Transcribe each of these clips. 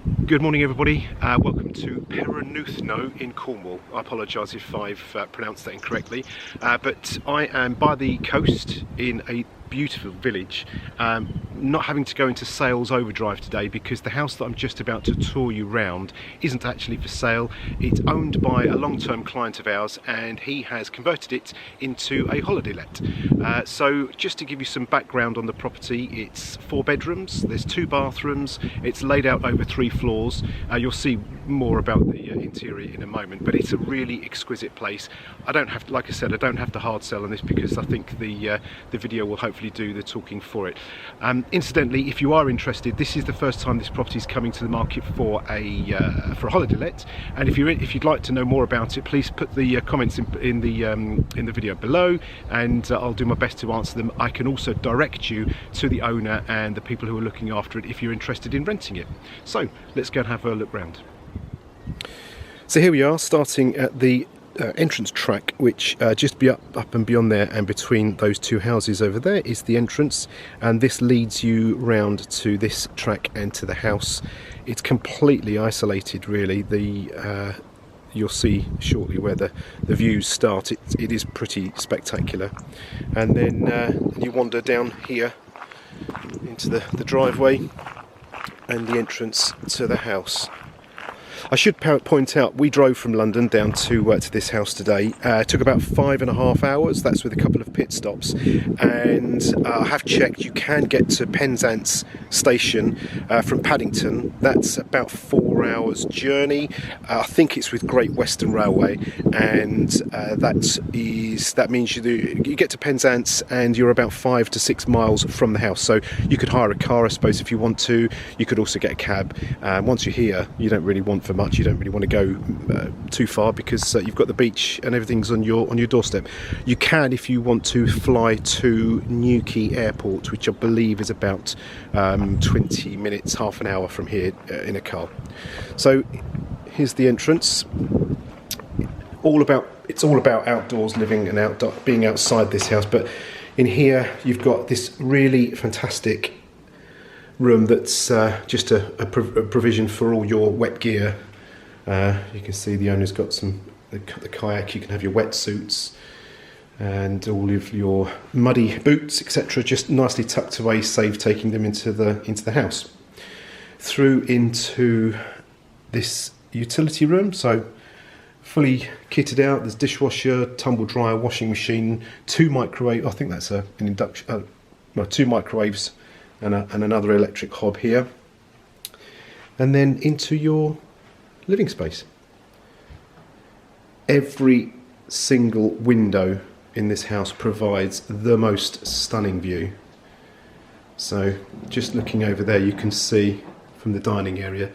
Good morning everybody, welcome to Perrannuthno in Cornwall. I apologise if I've pronounced that incorrectly, but I am by the coast in a beautiful village, not having to go into sales overdrive today because the house that I'm just about to tour you round isn't actually for sale. It's owned by a long-term client of ours and he has converted it into a holiday let. So just to give you some background on the property, it's 4 bedrooms, there's 2 bathrooms, it's laid out over 3 floors. You'll see more about the interior in a moment, but it's a really exquisite place. I don't have to, like I said, I don't have to hard sell on this because I think the video will hopefully do the talking for it. Incidentally, if you are interested, this is the first time this property is coming to the market for a holiday let, and if you'd like to know more about it, please put the comments in the video below, and I'll do my best to answer them. I can also direct you to the owner and the people who are looking after it if you're interested in renting it. So let's go and have a look round. So here we are, starting at the entrance track, which just be up and beyond there, and between those 2 houses over there is the entrance, and this leads you round to this track and to the house. It's completely isolated really. You'll see shortly where the views start. It is pretty spectacular, and then you wander down here into the driveway and the entrance to the house. I should point out, we drove from London down to this house today. It took about 5.5 hours, that's with a couple of pit stops, and I have checked, you can get to Penzance station from Paddington. That's about 4 hours journey. I think it's with Great Western Railway, and that means you get to Penzance and you're about 5 to 6 miles from the house. So you could hire a car, I suppose, if you want to. You could also get a cab. Once you're here, you don't really want for much. You don't really want to go too far because you've got the beach and everything's on your doorstep. You can, if you want to, fly to Newquay Airport, which I believe is about 20 minutes, half an hour from here in a car. So here's the entrance. It's all about outdoors living and being outside this house, but in here you've got this really fantastic room that's just a provision for all your wet gear. You can see the owner's got the kayak. You can have your wetsuits and all of your muddy boots, etc., just nicely tucked away, save taking them into the house. Through into this utility room, so fully kitted out. There's dishwasher, tumble dryer, washing machine, 2 microwaves. I think that's an induction. 2 microwaves and another electric hob here, and then into your living space. Every single window in this house provides the most stunning view. So just looking over there, you can see from the dining area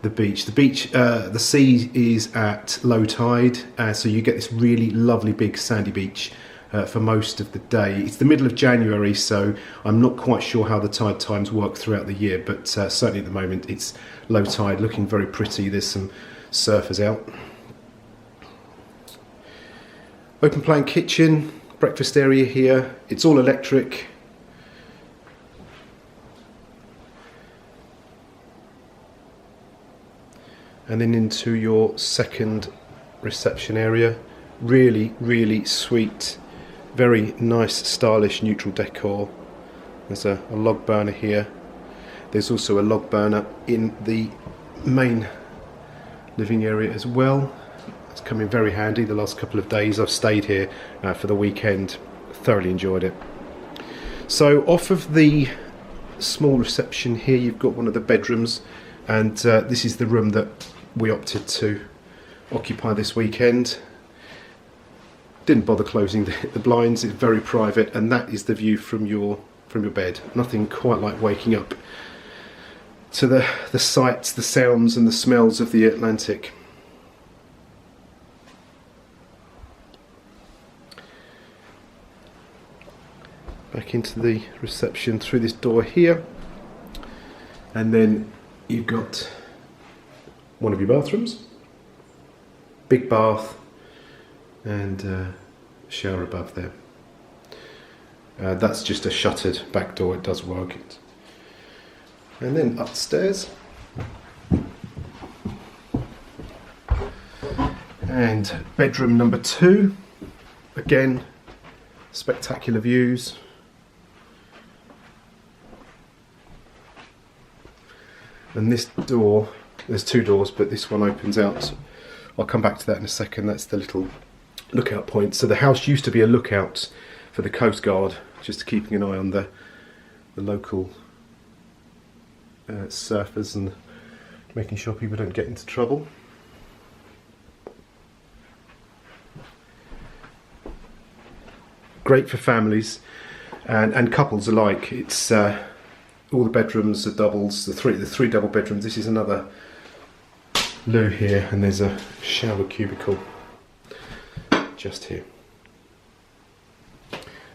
the beach. The sea is at low tide, so you get this really lovely big sandy beach for most of the day. It's the middle of January, so I'm not quite sure how the tide times work throughout the year, but certainly at the moment it's low tide, looking very pretty. There's some surfers out. Open plan kitchen, breakfast area here. It's all electric. And then into your second reception area. Really, really sweet, very nice, stylish, neutral decor. There's a log burner here. There's also a log burner in the main living area as well. It's come in very handy. The last couple of days I've stayed here for the weekend. Thoroughly enjoyed it. So off of the small reception here, you've got one of the bedrooms, and this is the room that we opted to occupy this weekend. Didn't bother closing the blinds. It's very private, and that is the view from your bed. Nothing quite like waking up to the sights, the sounds and the smells of the Atlantic. Back into the reception through this door here, and then you've got one of your bathrooms, big bath, and shower above there. That's just a shuttered back door, it does work. And then upstairs, And bedroom number 2, again, spectacular views. And this door, there's 2 doors, but this one opens out. I'll come back to that in a second. That's the little lookout point. So the house used to be a lookout for the coastguard, just keeping an eye on the local surfers and making sure people don't get into trouble. Great for families and couples alike. It's all the bedrooms are doubles, the three double bedrooms. This is another loo here, and there's a shower cubicle just here.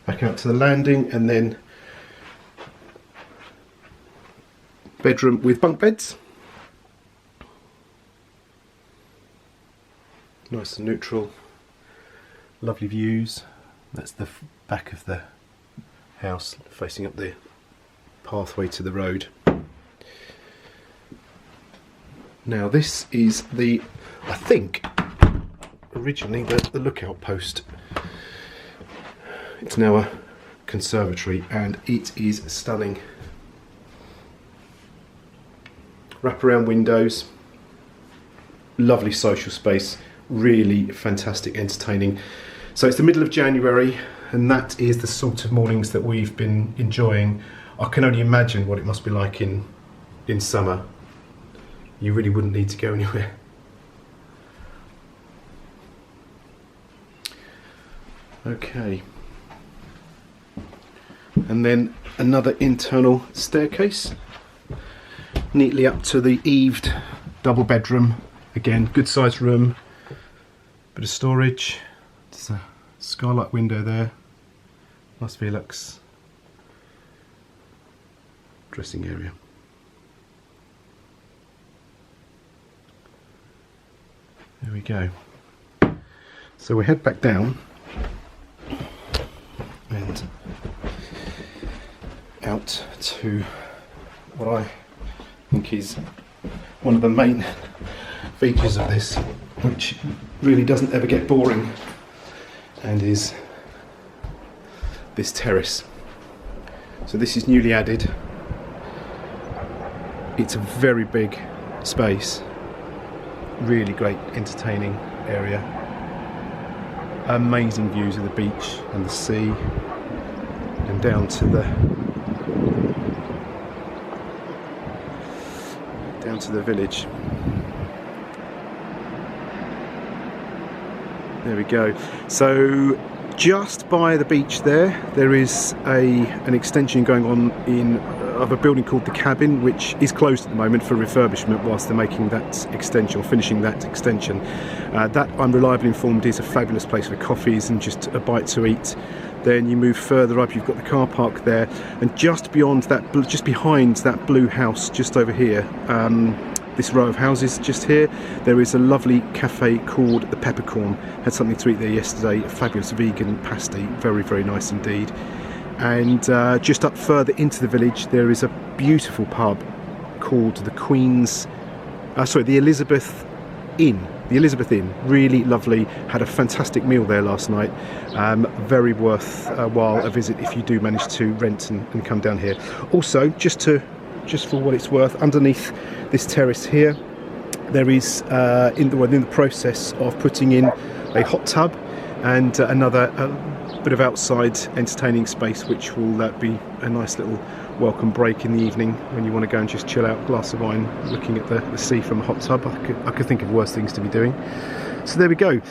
Back out to the landing, and then bedroom with bunk beds. Nice and neutral, lovely views. That's the back of the house facing up the pathway to the road. Now this is the, I think, originally the lookout post. It's now a conservatory and it is stunning. Wraparound windows, lovely social space, really fantastic entertaining. So it's the middle of January and that is the sort of mornings that we've been enjoying. I can only imagine what it must be like in summer. You really wouldn't need to go anywhere. Okay. And then another internal staircase, neatly up to the eaved double bedroom. Again, good sized room, bit of storage. There's a skylight window there. Nice Velux dressing area. There we go. So we head back down and out to what I think is one of the main features of this, which really doesn't ever get boring, and is this terrace. So this is newly added. It's a very big space, really great entertaining area, amazing views of the beach and the sea, and down to the village. There we go. So just by the beach there is an extension going on of a building called The Cabin, which is closed at the moment for refurbishment whilst they're making that extension, or finishing that extension. That, I'm reliably informed, is a fabulous place for coffees and just a bite to eat. Then you move further up, you've got the car park there, and just beyond that, just behind that blue house just over here, this row of houses just here, there is a lovely cafe called the Peppercorn. Had something to eat there yesterday, a fabulous vegan pasty, very, very nice indeed. And just up further into the village there is a beautiful pub called the the Elizabeth Inn. The Elizabeth Inn, really lovely. Had a fantastic meal there last night. Very worthwhile a visit if you do manage to rent and come down here. Also, just for what it's worth, underneath this terrace here, there is in the process of putting in a hot tub and another bit of outside entertaining space, which will be a nice little welcome break in the evening when you want to go and just chill out, glass of wine, looking at the sea from a hot tub. I could think of worse things to be doing. So there we go.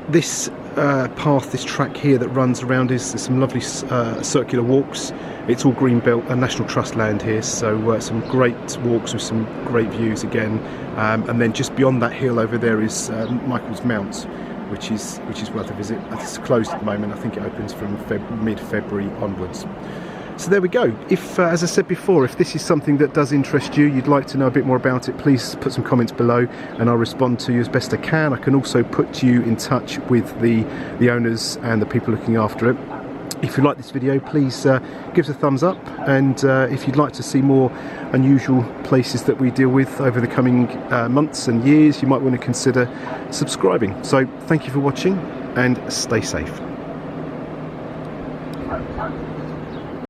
This path, this track here that runs around, there's some lovely circular walks. It's all green belt and National Trust land here, so some great walks with some great views again. And then just beyond that hill over there is Michael's Mount, which is worth a visit. It's closed at the moment. I think it opens from mid-February onwards. So there we go. If, as I said before, if this is something that does interest you, you'd like to know a bit more about it, please put some comments below and I'll respond to you as best I can. I can also put you in touch with the owners and the people looking after it. If you like this video, please give us a thumbs up, and if you'd like to see more unusual places that we deal with over the coming months and years, you might want to consider subscribing. So thank you for watching and stay safe.